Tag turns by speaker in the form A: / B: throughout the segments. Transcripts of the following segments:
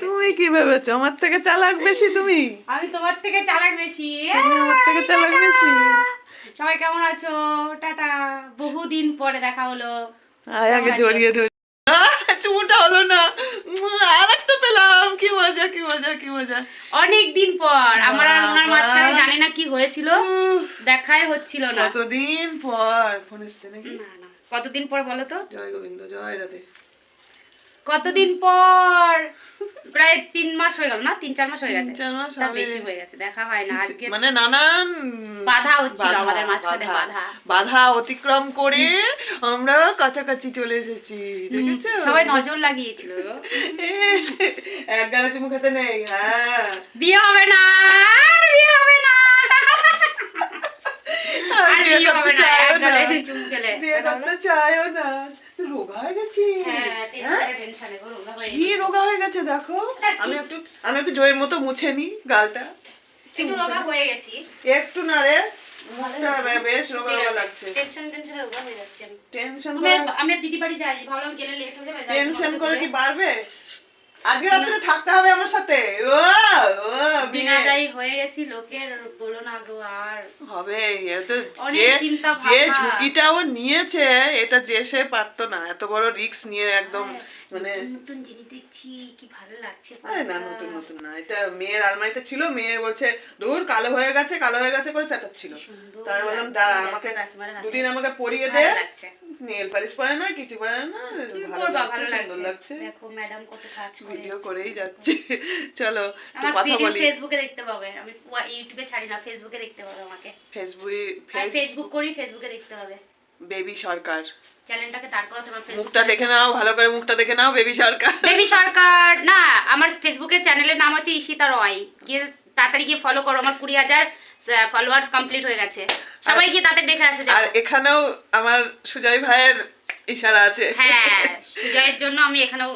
A: তুমি কি ভেবেছো আমার থেকে চালাক বেশি? তুমি
B: আমি তোমার থেকে চালাক বেশি।
A: তুমি আমার থেকে চালাক বেশি।
B: সবাই কেমন আছো? টাটা, বহুদিন পরে দেখা হলো।
A: আয় আগে জড়িয়ে ধরি। চুমুটা হলো না, আর একটা পেলাম। কি মজা কি মজা কি মজা।
B: অনেক দিন পর আমার আর ওনার মাঝখানে জানি না কি হয়েছিল, দেখাই হচ্ছিল না।
A: কতদিন পর ফোন এসছে নাকি?
B: না না, কতদিন পর বলো তো?
A: জয় গোবিন্দ, জয় রাধে।
B: কতদিন পর? প্রায় 3 মাস হয়ে গেল না, 3-4 মাস হয়ে গেছে।
A: 3-4 মাস
B: তার
A: হবে।
B: বেশি হয়ে গেছে, দেখা হয় না। আজকে
A: মানে নানান
B: বাধা হচ্ছিল আমাদের মাঝখানে,
A: বাধা অতিক্রম করে আমরা কাছাকাছি চলে এসেছি। দেখেছো?
B: সবাই নজর লাগিয়েছিল।
A: এক গালে চুমু খেতে নেই। হ্যাঁ,
B: বিয়ে হবে না, আর বিয়ে হবে না, আর বিয়ে হবে না, এক গালে চুমু খেলে
A: বিয়ে করতে চাইও না। রোগা হয়ে গেছি।
B: টেনশনে গো রোগা হয়ে
A: কি রোগা হয়ে গেছে দেখো। আমি একটু জয়ের মতো মুছে নি গালটা।
B: একটু রোগা হয়ে গেছি।
A: একটু না রে, মুখটা বেশ রোগা রোগা লাগছে।
B: টেনশনে রোগা হয়ে যাচ্ছে।
A: টেনশন
B: আমি দিদি বাড়ি যাই, ভাবলাম গেলে লেট হয়ে যাবে।
A: টেনশন করে কি পারবে? আজকে রাত্রে থাকতে হবে আমার সাথে। ও ও
B: বিনাদায়ী হয়ে গেছি, লোকের বলো না গো। আর
A: হবে তো
B: অনেক চিন্তা ভাবনা।
A: যে ঝুঁকিটা ও নিয়েছে, এটা যে সে পারতো না। এত বড় রিস্ক নিয়ে একদম মানে
B: নতুন জিনিস দেখছি, কি ভালো লাগছে।
A: আরে না, নতুন নতুন না, এটা মেয়ের আলমারিতে ছিল। মেয়ে বলছে দূর কালো হয়ে গেছে কালো হয়ে গেছে করে চাটাচ্ছিল। তাই বললাম দাঁড়া, আমাকে দুদিন আমাকে পরিয়ে দে। নেল পালিশ পরে না, কিছু পরে না, ভালো লাগছে।
B: দেখো ম্যাডাম কত কাজ করে,
A: ভিডিও করেই যাচ্ছে। চলো
B: আমার
A: কথা
B: ভিডিও
A: বলি।
B: ফেসবুকে দেখতে পাবে, আমি ইউটিউবে ছাড়ি না, ফেসবুকে দেখতে পাবে আমাকে। ফেসবুক করি, ফেসবুকে দেখতে পাবে।
A: বেবি সরকার
B: চ্যানেলটাকে দাঁড় করাতে আমার
A: মুখটা দেখে নাও, ভালো করে মুখটা দেখে নাও। বেবি সরকার,
B: বেবি সরকার না, আমার ফেসবুকের চ্যানেলের নাম হচ্ছে ঈশিতা রয়। গিয়ে তাড়াতাড়ি গিয়ে ফলো করো, আমার 20,000 ফলোয়ার্স কমপ্লিট হয়ে গেছে। সবাই গিয়ে তাদের দেখে আসে।
A: আর এখানেও আমার সুজয় ভাইয়ের ইশারা আছে।
B: হ্যাঁ, সুজয়ের জন্য আমি এখানেও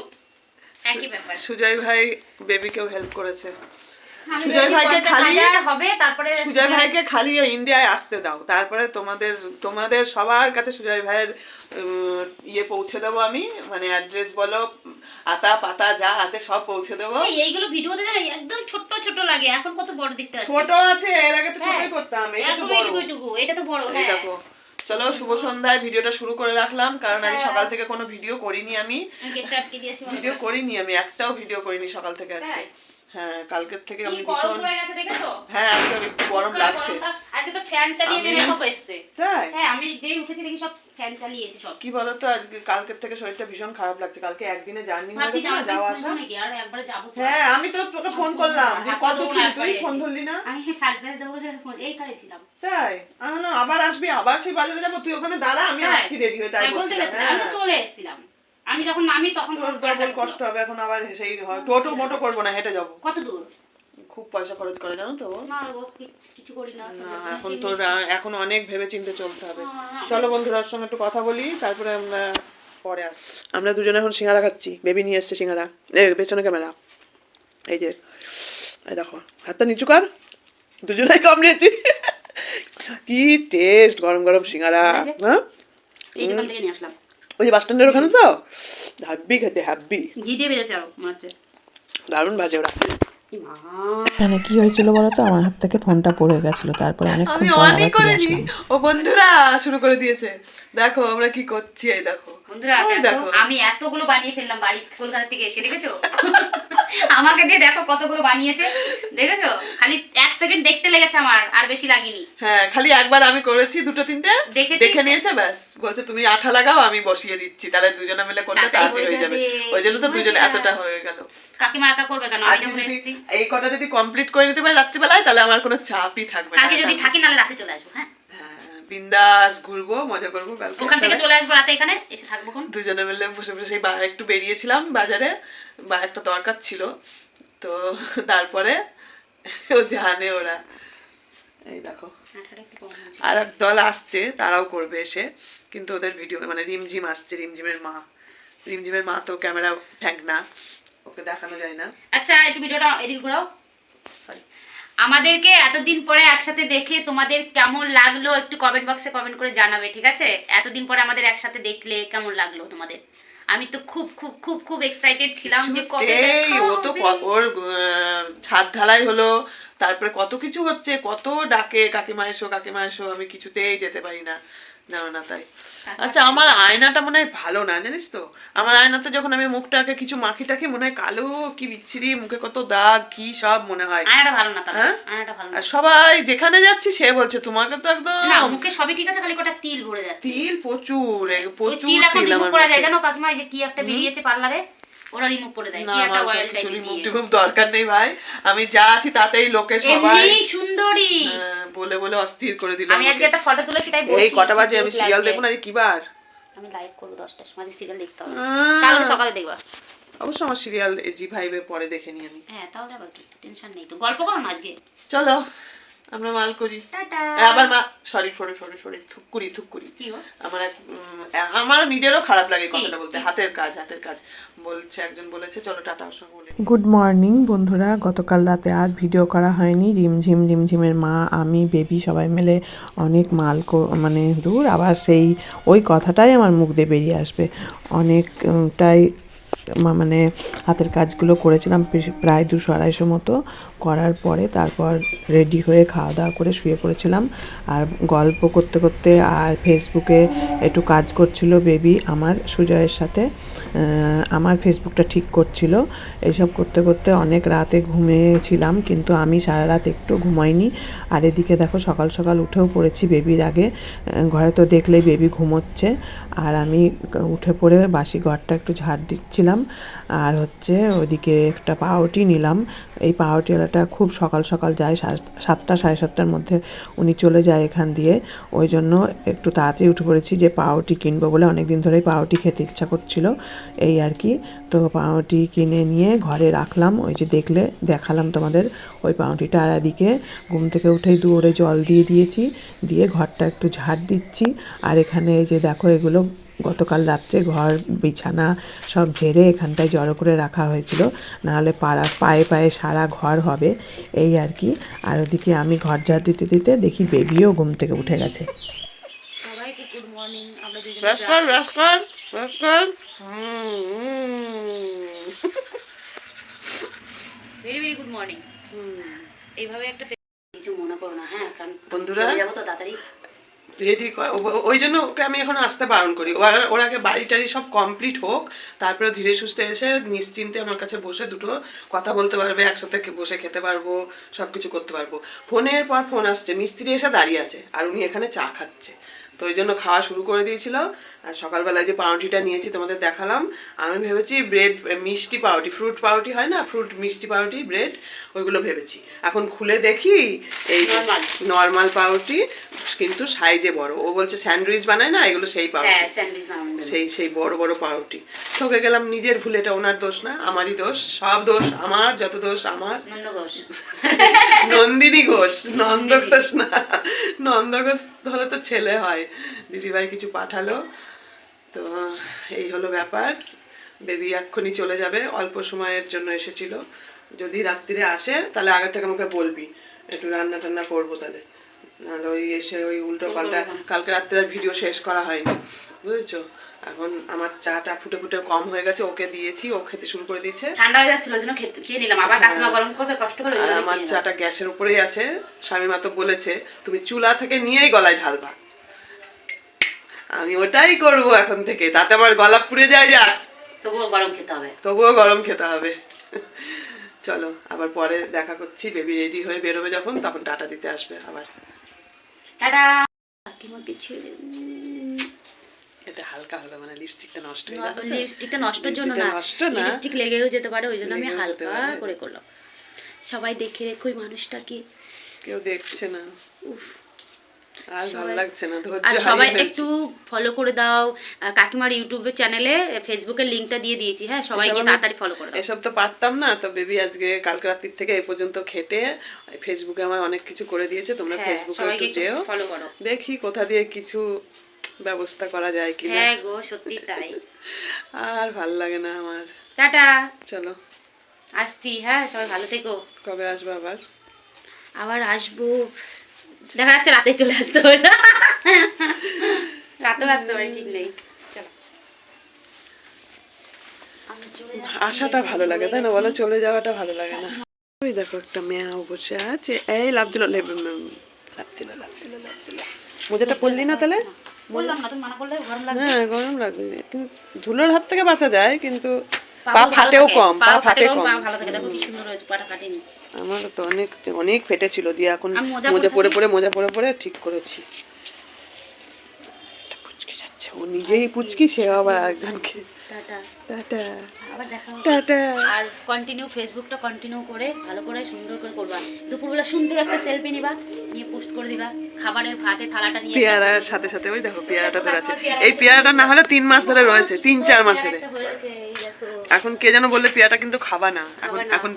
B: একই ব্যাপার।
A: সুজয় ভাই বেবিকেও হেল্প করেছে।
B: সুজয় ভাইকে খালি হবে, তারপরে
A: সুজয় ভাইকে খালি ইন্ডিয়ায় আসতে দাও, তারপরে তোমাদের সবার কাছে সুজয় ভাইয়ের ইয়ে পৌঁছে দেবো আমি। মানে অ্যাড্রেস বলো, আতা পাতা যা আছে সব পৌঁছে দেবো।
B: এইগুলো ভিডিওতে না একদম ছোট ছোট লাগে, এখন কত বড় দেখতে আছে।
A: ছোট আছে, এর আগে তো ছোটই করতাম। এটা তো বড়,
B: এটা তো বড়।
A: এই দেখো। চলো, শুভ সন্ধ্যায় ভিডিওটা শুরু করে রাখলাম, কারণ আজ সকাল থেকে কোনো ভিডিও করিনি। আমি ভিডিও করিনি, আমি একটাও ভিডিও করিনি সকাল থেকে আজকে। হ্যাঁ, কালকের থেকে আমি ভীষণ হ্যাঁ আজকে একটু গরম লাগছে।
B: আজকে তো ফ্যান চালিয়ে টেনে সব এসছে।
A: তাই?
B: হ্যাঁ, আমি যেই উঠেছি দেখি সব ফ্যান চালিয়েছি সব।
A: কি বলতো, আজকে কালকের থেকে শরীরটা ভীষণ খারাপ লাগছে। কালকে একদিনে জার্নি হয়ে গেছে না, যাওয়া আসা। হ্যাঁ, আমি তো তোকে ফোন করলাম যে কত ছিল, তুই ফোন ধরলি না।
B: আমি সারপ্রাইজ দেবো বলে ফোন এই করেছিলাম।
A: তাই? আমি বললাম আবার আসবি, আবার সেই বাজারে যাবো, তুই ওখানে দাঁড়া, আমি আসছি রেডি হয়ে। তাই বলছিলাম।
B: আমি তো চলে এসেছিলাম। আমি যখন নামি তখন
A: তোর ডবল কষ্ট হবে এখন। আবার সেই টোটো মোটো করবো না, হেঁটে যাবো।
B: কত দূর?
A: খুব পয়সা খরচ করে জানো তো।
B: না কিছু করি না।
A: এখন তোর এখন অনেক ভেবে চিন্তে চলতে হবে। চলো বন্ধুরার সঙ্গে একটু কথা বলি, তারপরে আমরা পরে আসছি। আমরা দুজনে এখন সিঙ্গারা খাচ্ছি। বেবি নিয়ে এসছে সিঙ্গারা। পেছনে ক্যামেরা, এই যে, এই দেখো, হাতটা নিচু কর। দুজনেই কামড়িয়েছি। কি টেস্ট গরম গরম সিঙ্গারা। হ্যাঁ,
B: এই দোকান থেকে নিয়ে আসলাম,
A: ওই যে বাস স্ট্যান্ডের ওখানে। তো হ্যাপি খেতে, হ্যাপি।
B: ঘি দিয়ে ভেজেছে আরো মনে হচ্ছে,
A: দারুণ ভাজে ওরা।
C: মানে কি হয়েছিল বলতো, আমার হাত থেকে ফোনটা পড়ে গেছিল, তারপরে অনেকক্ষণ
A: আমি
C: পর
A: অনই
C: আবার ফিরে
A: করিনি,
C: আসলাম।
A: ও বন্ধুরা শুরু করে দিয়েছে। দেখো আমরা কি করছি, এই দেখো
B: বন্ধুরা দেখো, আমি এতগুলো বানিয়ে ফেললাম বাড়ি কলকাতা থেকে এসে, দেখেছো? আমাকে দিয়ে দেখো কতগুলো বানিয়েছে, দেখেছো? খালি 1 সেকেন্ড দেখতে লেগেছে আমার, আর বেশি লাগেনি।
A: হ্যাঁ, খালি একবার আমি করেছি, দুটো তিনটে দেখে নিয়েছে, ব্যাস। বলছে তুমি আঠা লাগাও, আমি বসিয়ে দিচ্ছি, তাহলে দুজনে মিলে করলে তাড়াতাড়ি হয়ে যাবে। ওই জন্য তো দুজনে এতটা হয়ে গেল।
B: কাকিমা একা করবে কেন? আমি যখন এসেছি
A: এই কটা যদি কমপ্লিট করে নিতে পারি রাত্রিবেলায়, তাহলে আমার কোনো চাপই থাকবে না।
B: কালকে যদি থাকি, নালে রাতে চলে আসবো। হ্যাঁ,
A: বিন্দাস ঘুরবো, মজা করবো।
B: ওখান থেকে চলে আসবো, রাতে এখানে এসে থাকবো।
A: দুজনে মিলে বসে বসে সেই একটু বেরিয়েছিলাম বাজারে, বা একটা দরকার ছিল, তো তারপরে ও জানে ওরা। এই দেখো, আর এক দল আসছে, তারাও করবে এসে, কিন্তু ওদের ভিডিও মানে রিমঝিম আসছে, রিমঝিমের মা তো ক্যামেরা ফ্যাঙ্ক না, ওকে দেখানো যায় না।
B: আচ্ছা, একটু ভিডিওটা এদিকে ঘোরাও। সরি, আমাদেরকে এতদিন পরে একসাথে দেখে তোমাদের কেমন লাগলো একটু কমেন্ট বক্সে কমেন্ট করে জানাবে, ঠিক আছে? এতদিন পরে আমাদের একসাথে দেখলে কেমন লাগলো তোমাদের? আমি তো খুব খুব খুব খুব এক্সাইটেড ছিলাম যে কবে
A: কিছুতেই,
B: দেখা
A: ও তো
B: হবে।
A: ওর ছাদ ঢালাই হলো, তারপরে কত কিছু হচ্ছে, কত ডাকে কাকিমা এসো কাকিমা এসো, আমি কিছুতেই যেতে পারি না, জানো না তাই। আচ্ছা, আমার আয়নাটা মনে হয় ভালো না, জানিস তো? আমার আয়নাতে যখন আমি মুখটাকে কিছু মাখি টাকি মনে হয় কালো, কি বিচ্ছিরি, মুখে কত দাগ কি সব মনে হয়।
B: আয়নাটা ভালো না তাহলে,
A: হ্যাঁ?
B: আয়নাটা ভালো না।
A: আর সবাই যেখানে যাচ্ছি সে বলছে তোমাকে তো
B: না
A: একদম
B: মুখে সবই ঠিক আছে, খালি কটা তিল ভরে যাচ্ছে।
A: তিল প্রচুর,
B: ওই
A: প্রচুর
B: তিল এখন
A: তিল
B: রিমুভ
A: আমার
B: করা যায়
A: মুখে।
B: জানো কাকিমা, এই যে কি একটা বেরিয়েছে পার্লারে, ওরা রিমুভ করে দেয়
A: না,
B: কি একটা
A: আমার
B: অয়েল
A: সব
B: টাইপ
A: চুরি মুখ
B: দিয়ে।
A: টুকুম দরকার নেই ভাই, আমি যা আছি তাতেই লোকে সবাই
B: এমনি সুন্দরী।
A: বলে বলে অস্থির করে দিল
B: আমি আজকে
A: আমাকে।
B: একটা ফটো তুলেছি তাই বলছি
A: এই কটা বাজে?
B: কি
A: আমি
B: cute
A: সিরিয়াল
B: লাগছে।
A: দেখবো না, কি বার?
B: আমি লাইভ করবো 10টার সময়, সিরিয়াল দেখতে হবে।
A: আহ,
B: কালকে সকালে দেখবা।
A: অবশ্য আমার সিরিয়াল জি ফাইভে পরে দেখে নি আমি।
B: হ্যাঁ তাহলে আবার কি, টেনশন নেই তো, গল্প করো না আজকে।
A: চলো আমরা মাল করি।
B: টাটা।
A: আবার মা সরি সরি সরি সরি থুকুরি থুকুরি।
B: কি গো?
A: আমার নিজেরও খারাপ লাগে
B: কি?
A: কথাটা বলতে, হাতের কাজ হাতের কাজ বলছে, একজন বলেছে চলো টাটা ওর সঙ্গে বলে।
C: গুড মর্নিং বন্ধুরা, গতকাল রাতে আর ভিডিও করা হয়নি। রিমঝিম রিমঝিমের মা, আমি, বেবি সবাই মিলে অনেক মাল মানে দূর আবার সেই ওই কথাটাই আমার মুখ দিয়ে বেরিয়ে আসবে। অনেকটাই মানে হাতের কাজগুলো করেছিলাম প্রায় 200-250 মতো করার পরে তারপর রেডি হয়ে খাওয়া দাওয়া করে শুয়ে পড়েছিলাম। আর গল্প করতে করতে আর ফেসবুকে একটু কাজ করছিল বেবি আমার সুজয়ের সাথে, আমার ফেসবুকটা ঠিক করছিল। এইসব করতে করতে অনেক রাতে ঘুমিয়েছিলাম, কিন্তু আমি সারা রাত একটু ঘুমাইনি। আর এদিকে দেখো সকাল সকাল উঠেও পড়েছি বেবির আগে। ঘরে তো দেখলেই বেবি ঘুমোচ্ছে, আর আমি উঠে পড়ে বাসি ঘরটা একটু ঝাড় দিচ্ছিলাম। আর হচ্ছে ওইদিকে একটা পাউরুটি নিলাম। এই পাউরুটিওয়ালাটা খুব সকাল সকাল যায়, 7টা 7:30টার মধ্যে উনি চলে যায় এখান দিয়ে। ওই জন্য একটু তাড়াতাড়ি উঠে পড়েছি যে পাউরুটি কিনবো বলে, অনেক দিন ধরেই পাউরুটি খেতে ইচ্ছা করছিল এই আর কি। তো পাউরুটি কিনে নিয়ে ঘরে রাখলাম, ওই যে দেখালাম তোমাদের ওই পাউরুটিটা। আর এদিকে ঘুম থেকে উঠেই দৌড়ে জল দিয়ে দিয়েছি, দিয়ে ঘরটা একটু ঝাড় দিচ্ছি। আর এখানে এই যে দেখো এগুলো গতকাল রাত্রে ঘর বিছানা সব ঝেড়ে এখানটায় জড়ো করে রাখা হয়েছিল, নাহলে পায়ে পায়ে সারা ঘর হবে এই আর কি। আর ওদিকে আমি ঘর ঝাড় দিতে দিতে দেখি বেবিও ঘুম থেকে উঠে গেছে।
B: সবাইকে গুড মর্নিং। আমরা দুজনে
A: রাস্কার রাস্কার রাস্কার
B: ভেরি ভেরি গুড মর্নিং। এইভাবে একটা কিছু মনে করো না, হ্যাঁ, কারণ
A: বন্ধুরা,
B: চলে যাবো তো তাড়াতাড়ি।
A: রেডি ওই জন্য ওকে আমি এখন আসতে বারণ করি। ওর আগে বাড়ি টাড়ি সব কমপ্লিট হোক, তারপরে ধীরে সুস্থে এসে নিশ্চিন্তে আমার কাছে বসে দুটো কথা বলতে পারবে, একসাথে বসে খেতে পারবো, সব কিছু করতে পারবো। ফোনের পর ফোন আসছে, মিস্ত্রি এসে দাঁড়িয়ে আছে আর উনি এখানে চা খাচ্ছে, তো ওই জন্য খাওয়া শুরু করে দিয়েছিল। আর সকালবেলায় যে পাউরুটিটা নিয়েছি তোমাদের দেখালাম, আমি ভেবেছি ব্রেড মিষ্টি পাউরুটি, ফ্রুট পাউরুটি হয় না, ফ্রুট মিষ্টি পাউরুটি ব্রেড, ওইগুলো ভেবেছি। এখন খুলে দেখি এই নর্মাল পাউরুটি, কিন্তু সাইজে বড়। ও বলছে স্যান্ডউইচ বানায় না এগুলো, সেই পাউরুটি,
B: হ্যাঁ স্যান্ডউইচ বানানো।
A: সেই বড় বড় পাউরুটি। ঠকে গেলাম, নিজের ভুল, এটা ওনার দোষ না, আমারই দোষ, সব দোষ আমার, যত দোষ আমার।
B: নন্দ ঘোষ।
A: নন্দিনী ঘোষ, নন্দ ঘোষ না, নন্দ ঘোষ হলে তো ছেলে হয়। দিদিভাই কিছু পাঠালো, তো এই হলো ব্যাপার। বেবি এক্ষুনি চলে যাবে, অল্প সময়ের জন্য এসেছিল। যদি রাত্রিরে আসে তাহলে আগে থেকে আমাকে বলবি, একটু রান্না টান্না করবো তাহলে, নাহলে ওই এসে ওই উল্টো পাল্টা। কালকে রাত্রে ভিডিও শেষ করা হয়নি, বুঝেছো? এখন আমার চাটা ফুটে ফুটে কম হয়ে গেছে, ওকে দিয়েছি, ও খেতে শুরু করে দিয়েছে।
B: ঠান্ডা হয়ে যাচ্ছিল ওই জন্য খেয়ে নিলাম, আবার কাকিমা গরম করবে কষ্ট করে।
A: আর আমার চাটা গ্যাসের উপরেই আছে, স্বামীমা তো বলেছে তুমি চুলা থেকে নিয়েই গলায় ঢালবা, আমি ওটাই করবো এখন থেকে, তাতে আমার গলা পুড়ে যায় যাক,
B: তবুও গরম খেতে হবে।
A: তবুও গরম খেতে হবে। চলো আবার পরে দেখা করছি, বেবি রেডি হয়ে বেরোবে যখন, তখন টাটা দিতে আসবে আবার।
B: টাটা। কাকিমাকে ছেড়ে
A: এটা হালকা হলো, মানে লিপস্টিকটা নষ্ট হয়ে যাবে।
B: লিপস্টিকটা নষ্টের জন্য না,
A: লিপস্টিকটা নষ্ট না,
B: লিপস্টিক লেগেও যেতে পারে, ওই জন্য আমি
A: লেগেও যেতে
B: হালকা
A: পারে।
B: করে করলাম। সবাই দেখে রেখো ওই মানুষটাকে।
A: কেউ দেখছে না,
B: উফ,
A: আর ভালো লাগছে না,
B: আর
A: ধৈর্য
B: সবাই
A: হারিয়ে
B: একটু
A: ফেলছি।
B: ফলো করে দাও কাকিমার ইউটিউবের চ্যানেলে, ফেসবুকের লিংকটা দিয়ে দিয়েছি, হ্যাঁ সবাইকে
A: এসব আমি-
B: তাড়াতাড়ি ফলো করে দাও।
A: এসব তো পারতাম না, তো বেবি আজকে কালকে রাত্রির থেকে এই পর্যন্ত খেটে ফেসবুকে আমার অনেক কিছু করে দিয়েছে। তোমরা
B: হ্যাঁ,
A: ফেসবুকে
B: সবাইকে
A: একটু
B: একটু
A: যেও,
B: ফলো করো।
A: দেখি কোথা দিয়ে কিছু ব্যবস্থা করা যায় কিনা।
B: হ্যাঁ গো সত্যি তাই।
A: আর ভাল লাগে না আমার।
B: টাটা,
A: চলো,
B: আসছি, হ্যাঁ সবাই ভালো থেকো।
A: কবে আসবে আবার?
B: আবার আসবো, দেখা যাচ্ছে রাতে চলে আসতে হবে না, রাতেও আসতে পারি, ঠিক নেই। চলো আমি চলে যাচ্ছি।
A: আসাটা ভালো লাগে তাই না বলো, চলে যাওয়াটা ভালো লাগে না। ওই দেখো একটা মেয়াও বসে আছে, এই লাভ দিল, লাভ দিল, লাভ দিল, লাভ দিল। মোজাটা পরলি না তাহলে?
B: বললাম না তুমি মানা করলে গরম লাগবে।
A: হ্যাঁ গরম লাগবে, কিন্তু ধুলোর হাত থেকে বাঁচা যায়, কিন্তু পা
B: পাও ভালো
A: ফাটেও
B: থাকে,
A: কম, পা
B: পাও
A: ফাটে
B: কম,
A: কম।
B: পা ভালো থাকে, দেখো কি সুন্দর হয়েছে, পাটা ফাটেনি।
A: আমার তো অনেক অনেক ফেটেছিল, দিয়ে এখন
B: আমি মোজা
A: মোজা পরে
B: পরে
A: পরে মোজা পরে পরে ঠিক করেছি। একটা পুচকি যাচ্ছে, ও নিজেই পুচকি, সে আবার আরেকজনকে
B: টাটা,
A: টাটা
B: আবার দেখা হবে।
A: টাটা।
B: আর কন্টিনিউ ফেসবুকটা কন্টিনিউ করে ভালো করে সুন্দর করে করবা, দুপুরবেলা সুন্দর একটা সেলফি নিবা, নিয়ে পোস্ট করে দিবা, খাবারের ভাতে থালাটা নিয়ে
A: পেয়ারার সাথে সাথে ওই দেখো পেয়ারাটা তো আছে, এই পেয়ারাটা না হলে 3 মাস ধরে রয়েছে, 3-4 মাস ধরে।
B: হয়েছে, এই দেখো।
A: এখন কে যেন বললে পেয়ারাটা কিন্তু খাবা না, এখন
B: খাবা না।
A: এখন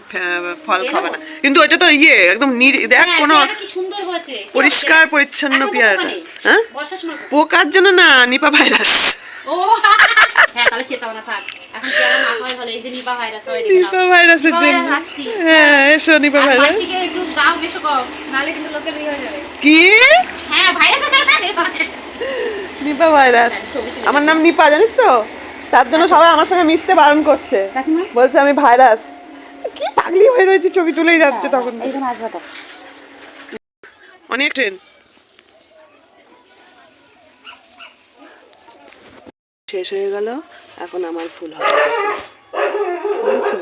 A: ফল খাবা না, কিন্তু ওইটা তো ইয়ে একদম দেখ
B: হ্যাঁ,
A: কোনো
B: পেয়ারাটা কি সুন্দর হয়েছে, কি
A: পরিষ্কার
B: হচ্ছে?
A: পরিচ্ছন্ন
B: এখন তো
A: পেয়ারাটা।
B: পোকা নেই।
A: হ্যাঁ
B: বর্ষার সময় পোকা।
A: পোকার জন্য না, নিপা ভাইরাস।
B: ও হ্যাঁ, তাহলে খেতে হবে না, থাক। এখন পেয়ারা না খাওয়াই ভালো, এই যে নিপা ভাইরাস হয়, দেখে নাও।
A: নিপা ভাইরাসের
B: নিপা
A: জন্য।
B: ভাইরাস আসছি।
A: হ্যাঁ এসো নিপা
B: আর
A: ভাইরাস।
B: মাসিকে একটু গাও বেশি কম, নাহলে কিন্তু লোকের ইয়ে হয়ে যাবে।
A: কি
B: হ্যাঁ, ভাইরাস আছে না,
A: নিপা ভাইরাস?
B: ছবি তুলে
A: আমার নাম নিপা, জানিস তো, তার জন্য সবাই আমার সঙ্গে মিশতে বারণ করছে,
B: কাকিমা?
A: বলছে আমি ভাইরাস। কি পাগলি হয়ে রয়েছে, ছবি তুলেই যাচ্ছে তখন থেকে।
B: এইখানে আসবে তো।
A: অনেক ট্রেন শেষ হয়ে গেল, এখন আমার ফুল হবে, বুঝেছো?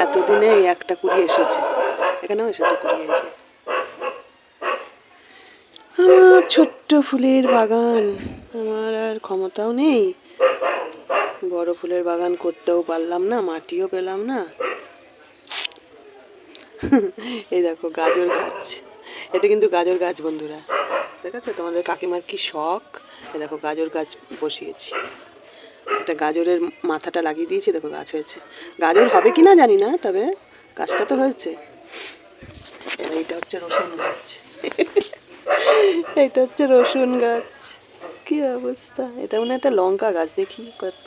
A: এতদিনে এই একটা কুড়ি এসেছে, এখানেও এসেছে কুড়ি। এই যে আমার ছোট্ট ফুলের বাগান, আমার আর ক্ষমতাও নেই, বড় ফুলের বাগান করতেও পারলাম না, মাটিও পেলাম না। এই দেখো গাজর গাছ, এটা কিন্তু গাজর গাছ বন্ধুরা, দেখেছো তোমাদের কাকিমার কি শখ। এই দেখো গাজর গাছ বসিয়েছি, একটা গাজরের মাথাটা লাগিয়ে দিয়েছি, দেখো গাছ হয়েছে। গাজর হবে কি না জানি না, তবে গাছটা তো হয়েছে। আর এইটা হচ্ছে রসুন গাছ, এইটা হচ্ছে রসুন গাছ, কি অবস্থা। এটা মানে একটা লঙ্কা গাছ, দেখি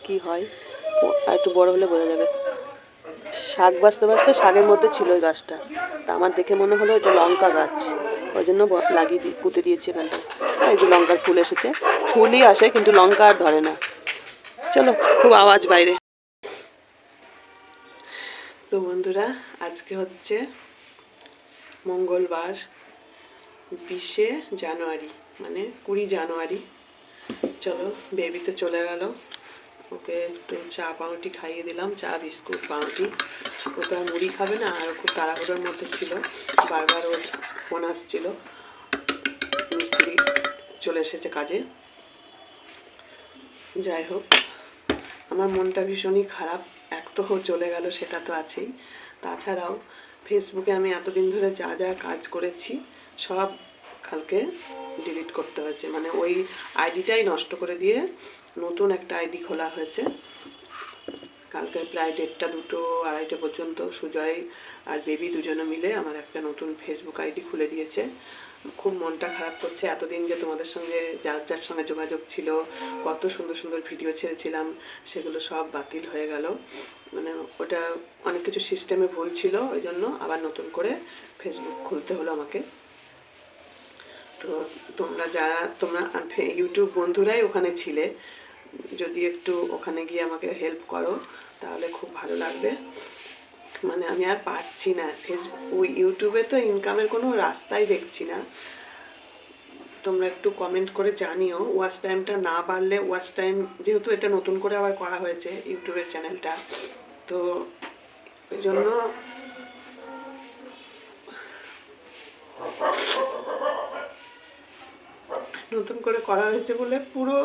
A: কি হয়, আর একটু বড় হলে বোঝা যাবে। শাক বাঁচতে বাঁচতে শাকের মধ্যে ছিল ওই গাছটা, তা আমার দেখে মনে হলো এটা লঙ্কা গাছ, ওই জন্য লাগিয়ে পুঁতে দিয়েছি এখানটা। এই যে লঙ্কার ফুল এসেছে, ফুলই আসে কিন্তু লঙ্কা আর ধরে না। চলো, খুব আওয়াজ বাইরে। তো বন্ধুরা, আজকে হচ্ছে মঙ্গলবার, 20শে জানুয়ারি, মানে 20 জানুয়ারি। চলো, বেবি তো চলে গেল, ওকে একটু চা পাউরুটি খাইয়ে দিলাম, চা বিস্কুট পাউরুটি। ও তো আর মুড়ি খাবে না, আর খুব তাড়াহুড়োর মধ্যে ছিল, বারবার ওর ফোন আসছিল, মিস্ত্রি চলে এসেছে কাজে। যাই হোক, আমার মনটা ভীষণই খারাপ, এক তো ও চলে গেল, সেটা তো আছেই, তাছাড়াও ফেসবুকে আমি এতদিন ধরে যা যা কাজ করেছি সব কালকে ডিলিট করতে হয়েছে, মানে ওই আইডিটাই নষ্ট করে দিয়ে নতুন একটা আইডি খোলা হয়েছে। কালকে প্রায় 1:30 2 2:30 পর্যন্ত সুজয় আর বেবি দুজনে মিলে আমার একটা নতুন ফেসবুক আইডি খুলে দিয়েছে। খুব মনটা খারাপ করছে, এতদিন যে তোমাদের সঙ্গে যার যার সঙ্গে যোগাযোগ ছিল, কত সুন্দর সুন্দর ভিডিও ছেড়েছিলাম, সেগুলো সব বাতিল হয়ে গেল। মানে ওটা অনেক কিছু সিস্টেমে ভুল ছিল, ওই জন্য আবার নতুন করে ফেসবুক খুলতে হলো আমাকে। তো তোমরা ইউটিউব বন্ধুরাই ওখানে ছিলে, যদি একটু ওখানে গিয়ে আমাকে হেল্প করো তাহলে খুব ভালো লাগবে। মানে আমি আর পারছি না, ওই ইউটিউবে তো ইনকামের কোনো রাস্তাই দেখছি না। তোমরা একটু কমেন্ট করে জানিও, ওয়াচ টাইমটা না বাড়লে, ওয়াচ টাইম যেহেতু এটা নতুন করে আবার করা হয়েছে ইউটিউবের চ্যানেলটা, তো ওই জন্য নতুন করে করা হয়েছে বলে পুরো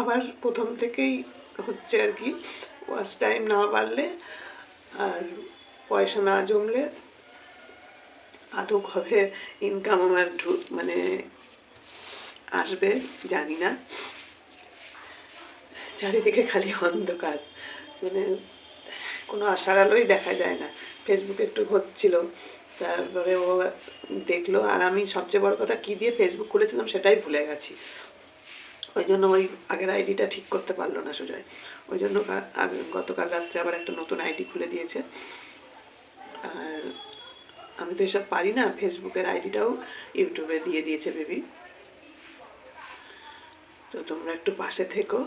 A: আবার প্রথম থেকেই হচ্ছে আর কি। ওয়াচ টাইম না বাড়লে আর পয়সা না জমলে আদৌ কবে ইনকাম আমার মানে আসবে জানি না। চারিদিকে খালি অন্ধকার, মানে কোনো আশার আলোই দেখা যায় না। ফেসবুকে একটু হচ্ছিল, তারপরে ও দেখলো, আর আমি সবচেয়ে বড় কথা কী দিয়ে ফেসবুক খুলেছিলাম সেটাই ভুলে গেছি, ওই জন্য ওই আগের আইডিটা ঠিক করতে পারলো না সুজয়, ওই জন্য গতকাল রাত্রে আবার একটা নতুন আইডি খুলে দিয়েছে। আর আমি তো এসব পারি না। ফেসবুকের আইডিটাও ইউটিউবে দিয়ে দিয়েছে বেবি। তো তোমরা একটু পাশে থেকো,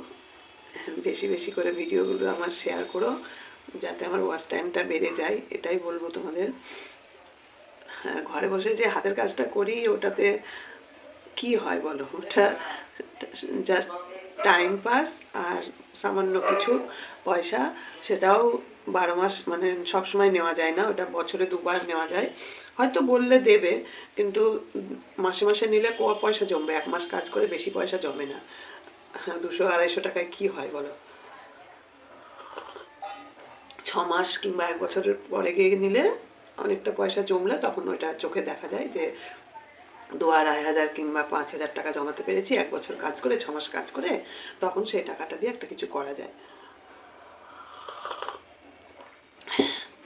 A: বেশি বেশি করে ভিডিওগুলো আমার শেয়ার করো, যাতে আমার ওয়াচ টাইমটা বেড়ে যায়, এটাই বলবো তোমাদের। হ্যাঁ, ঘরে বসে যে হাতের কাজটা করি ওটাতে কি হয় বলো? ওটা জাস্ট টাইম পাস আর সামান্য কিছু পয়সা, সেটাও 12 মাস মানে সবসময় নেওয়া যায় না, ওটা বছরে 2বার নেওয়া যায়। হয়তো বললে দেবে, কিন্তু মাসে মাসে নিলে পয়সা জমবে, 1 মাস কাজ করে বেশি পয়সা জমে না। হ্যাঁ, 200-250 টাকায় কি হয় বলো? 6 মাস কিংবা 1 বছরের পরে গিয়ে নিলে অনেকটা পয়সা জমলে তখন ওইটা চোখে দেখা যায় যে 2,500 কিংবা 5,000 টাকা জমাতে পেরেছি 1 বছর কাজ করে, 6 মাস কাজ করে, তখন সেই টাকাটা দিয়ে একটা কিছু করা যায়।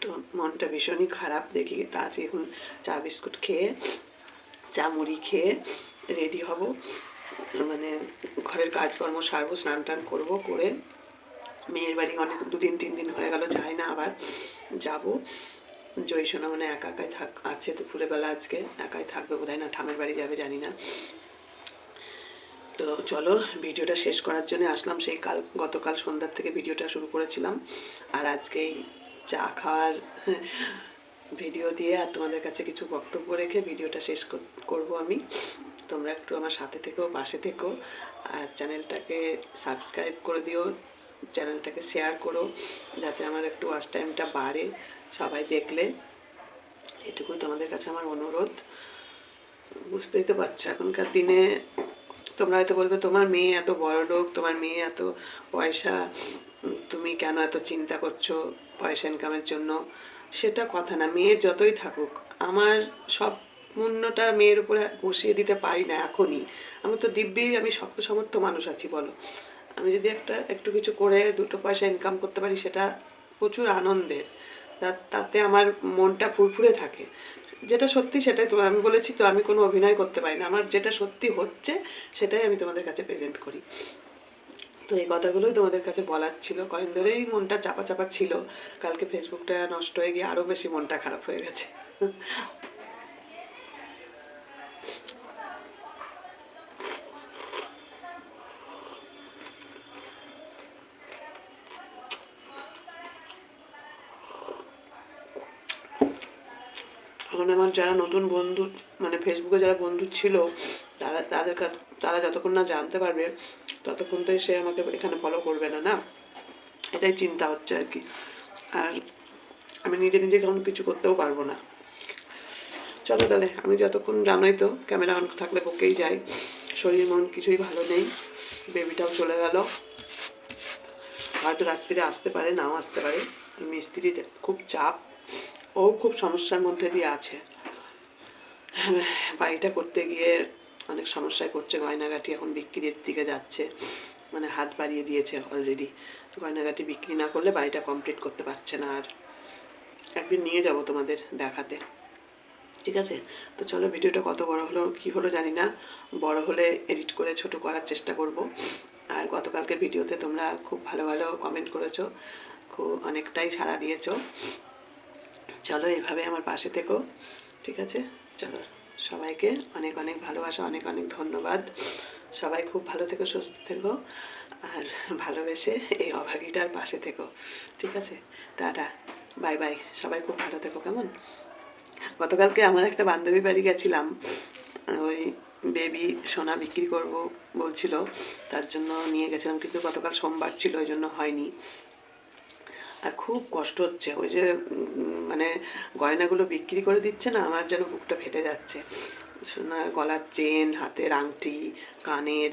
A: তো মনটা ভীষণই খারাপ দেখি, তাড়াতাড়ি এখন চা বিস্কুট খেয়ে, চা মুড়ি খেয়ে রেডি হব, মানে ঘরের কাজকর্ম সারবো, স্নান টান করবো, করে মেয়ের বাড়ি অনেক 2-3 দিন হয়ে গেল যাই না, আবার যাব। জয়সোনা মানে একা একাই আছে দুপুরে বেলা, আজকে একাই থাকবে বোধহয়, না ঠামের বাড়ি যাবে জানি না। তো চলো, ভিডিওটা শেষ করার জন্য আসলাম। সেই গতকাল সন্ধ্যার থেকে ভিডিওটা শুরু করেছিলাম, আর আজকেই চা খাওয়ার ভিডিও দিয়ে আর তোমাদের কাছে কিছু বক্তব্য রেখে ভিডিওটা শেষ করব আমি। তোমরা একটু আমার সাথে থেকো, পাশে থেকো, আর চ্যানেলটাকে সাবস্ক্রাইব করে দিও, চ্যানেলটাকে শেয়ার করো, যাতে আমার একটু ওয়াচ টাইমটা বাড়ে সবাই দেখলে। এটুকুই তোমাদের কাছে আমার অনুরোধ। বুঝতেই তো পারছো এখনকার দিনে, তোমরা হয়তো বলবে তোমার মেয়ে এত বড় লোক, তোমার মেয়ে এত পয়সা, তুমি কেন এত চিন্তা করছো পয়সা ইনকামের জন্য? সেটা কথা না, মেয়ে যতই থাকুক, আমার সব পুণ্যটা মেয়ের উপরে বসিয়ে দিতে পারি না এখনই। আমি তো দিব্যি, আমি শক্ত সমর্থ মানুষ আছি বলো। আমি যদি একটু কিছু করে 2 পয়সা ইনকাম করতে পারি, সেটা প্রচুর আনন্দের, তাতে আমার মনটা ফুরফুরে থাকে। যেটা সত্যি সেটাই তো আমি বলেছি, তো আমি কোনো অভিনয় করতে পারি না, আমার যেটা সত্যি হচ্ছে সেটাই আমি তোমাদের কাছে প্রেজেন্ট করি। তো এই কথাগুলোই তোমাদের কাছে বলার ছিল, কয়েকদিন ধরেই মনটা চাপা চাপা ছিল, কালকে ফেসবুকটা নষ্ট হয়ে গিয়ে আরও বেশি মনটা খারাপ হয়ে গেছে। এখন আমার যারা নতুন বন্ধু, মানে ফেসবুকে যারা বন্ধু ছিল, তারা যতক্ষণ না জানতে পারবে ততক্ষণ তো সে আমাকে এখানে ফলো করবে না, না? এটাই চিন্তা হচ্ছে আর কি। আর আমি নিজে নিজে কেমন কিছু করতেও পারবো না। চলো তাহলে, আমি যতক্ষণ, জানোই তো ক্যামেরা অন থাকলে বকেই যাই, শরীর মন কিছুই ভালো নেই, বেবিটাও চলে গেল, হয়তো রাত্রিরে আসতে পারে, নাও আসতে পারে। মিস্ত্রির খুব চাপ, ও খুব সমস্যার মধ্যে দিয়ে আছে, বাড়িটা করতে গিয়ে অনেক সমস্যায় পড়ছে। গয়নাগাটি এখন বিক্রির দিকে যাচ্ছে, মানে হাত বাড়িয়ে দিয়েছে অলরেডি। তো গয়নাগাটি বিক্রি না করলে বাড়িটা কমপ্লিট করতে পারছে না। আর একদিন নিয়ে যাব তোমাদের দেখাতে, ঠিক আছে? তো চলো, ভিডিওটা কত বড় হলো কি হলো জানি না, বড় হলে এডিট করে ছোট করার চেষ্টা করব। আর গতকালকের ভিডিওতে তোমরা খুব ভালো ভালো কমেন্ট করেছো, খুব অনেকটাই সাড়া দিয়েছো। চলো, এভাবে আমার পাশে থেকো, ঠিক আছে? চলো, সবাইকে অনেক অনেক ভালোবাসা, অনেক অনেক ধন্যবাদ। সবাই খুব ভালো থেকো, সুস্থ থেকো, আর ভালোবেসে এই অভাগীটার পাশে থেকো, ঠিক আছে? টাটা, বাই বাই, সবাই খুব ভালো থেকো, কেমন? গতকালকে আমার একটা বান্ধবী বাড়ি গেছিলাম, ওই বেবি সোনা বিক্রি করব বলছিল, তার জন্য নিয়ে গেছিলাম, কিন্তু গতকাল সোমবার ছিল, ওই জন্য হয়নি। আর খুব কষ্ট হচ্ছে, ওই যে মানে গয়নাগুলো বিক্রি করে দিচ্ছে না, আমার যেন বুকটা ফেটে যাচ্ছে। সোনা গলার চেন, হাতের আংটি, কানের,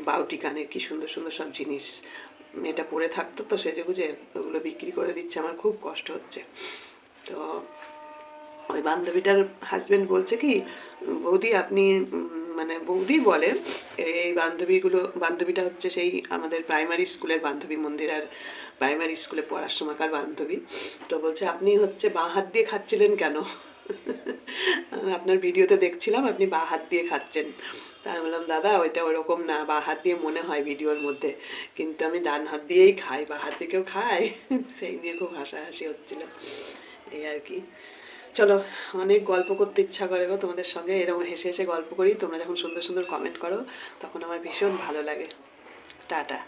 A: বাউটি কানের, কি সুন্দর সুন্দর সব জিনিস মেয়েটা পরে থাকতো, তো সেজে গুজে ওগুলো বিক্রি করে দিচ্ছে, আমার খুব কষ্ট হচ্ছে। তো ওই বান্ধবীটার হাজবেন্ড বলছে কি, বৌদি আপনি, মানে বৌদি বলে, এই বান্ধবীটা হচ্ছে সেই আমাদের প্রাইমারি স্কুলের বান্ধবী, মন্দিরার প্রাইমারি স্কুলে পড়ার সময়কার বান্ধবী। তো বলছে আপনি হচ্ছে বাঁ হাত দিয়ে খাচ্ছিলেন কেন? আপনার ভিডিওতে দেখছিলাম আপনি বাঁ হাত দিয়ে খাচ্ছেন। তা আমি বললাম দাদা ওইটা ওরকম না, বাঁ হাত দিয়ে মনে হয় ভিডিওর মধ্যে, কিন্তু আমি ডান হাত দিয়েই খাই, বাঁ হাত দিকেও খাই। সেই নিয়ে খুব হাসাহাসি হচ্ছিল, এই আর কি। চলো, অনেক গল্প করতে ইচ্ছা করে গো তোমাদের সঙ্গে, এরকম হেসে হেসে গল্প করি, তোমরা যখন সুন্দর সুন্দর কমেন্ট করো তখন আমার ভীষণ ভালো লাগে। টাটা।